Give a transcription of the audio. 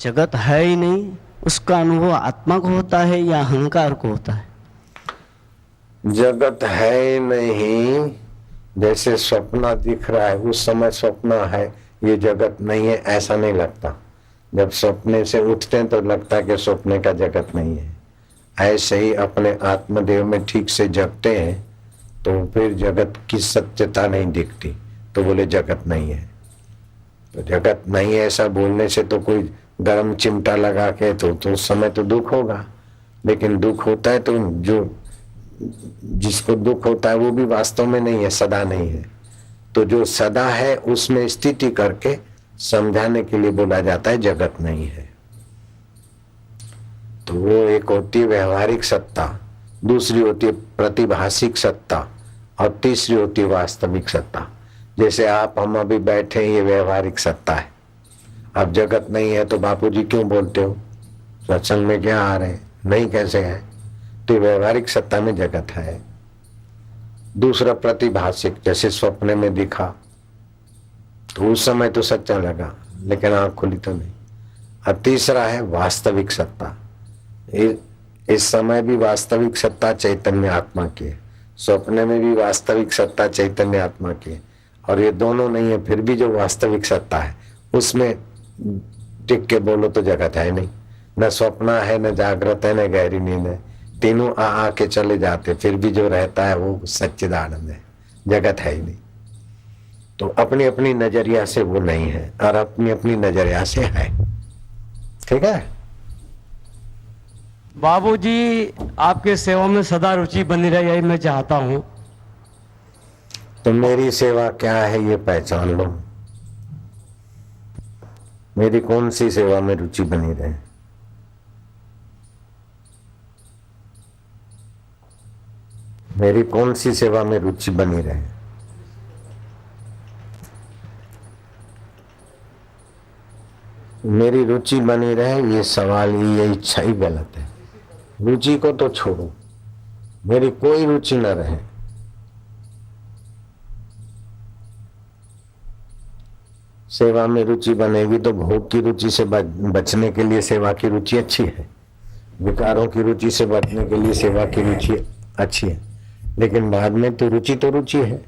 जगत है ही नहीं, उसका अनुभव आत्मा को होता है या अहंकार को होता है? जगत है नहीं, जैसे स्वप्न दिख रहा है उस समय स्वप्न है, ये जगत नहीं है ऐसा नहीं लगता। जब सपने से उठते हैं तो लगता है कि सपने का जगत नहीं है। ऐसे ही अपने आत्मदेव में ठीक से जगते हैं तो फिर जगत की सत्यता नहीं दिखती, तो बोले जगत नहीं है। तो जगत नहीं है ऐसा बोलने से तो कोई गर्म चिमटा लगा के तो उस समय तो दुख होगा, लेकिन दुख होता है तो जो जिसको दुख होता है वो भी वास्तव में नहीं है, सदा नहीं है। तो जो सदा है उसमें स्थिति करके समझाने के लिए बोला जाता है जगत नहीं है। तो वो एक होती है व्यवहारिक सत्ता, दूसरी होती है प्रतिभाषिक सत्ता और तीसरी होती है वास्तविक सत्ता। जैसे आप हम अभी बैठे हैं, ये व्यवहारिक सत्ता है। अब जगत नहीं है तो बापूजी क्यों बोलते हो, सत्संग में क्या आ रहे हैं, नहीं कैसे है? तो व्यवहारिक सत्ता में जगत है। दूसरा प्रतिभाषिक, जैसे स्वप्न में दिखा तो उस समय तो सच्चा लगा लेकिन आंख खुली तो नहीं। और तीसरा है वास्तविक सत्ता। इस समय भी वास्तविक सत्ता चैतन्य आत्मा की है, स्वप्न में भी वास्तविक सत्ता चैतन्य आत्मा की है, और ये दोनों नहीं है फिर भी जो वास्तविक सत्ता है उसमें टिक के बोलो तो जगत है नहीं। न स्वप्न है, न जागृत है, न गहरी नींद है, तीनों आ के चले जाते, फिर भी जो रहता है वो सच्चिदानंद है, जगत है ही नहीं। तो अपनी अपनी नजरिया से वो नहीं है और अपनी अपनी नजरिया से है। ठीक है बाबूजी, आपके सेवा में सदा रुचि बनी रहे यही मैं चाहता हूँ। तो मेरी सेवा क्या है ये पहचान लो। मेरी कौन सी सेवा में रुचि बनी रहे? मेरी कौन सी सेवा में रुचि बनी रहे? मेरी रुचि बनी रहे ये सवाल, ये इच्छा ही गलत है। रुचि को तो छोड़ो, मेरी कोई रुचि न रहे। सेवा में रुचि बनेगी तो भोग की रुचि से बचने के लिए सेवा की रुचि अच्छी है, विकारों की रुचि से बचने के लिए सेवा की रुचि अच्छी है, लेकिन बाद में तो रुचि है।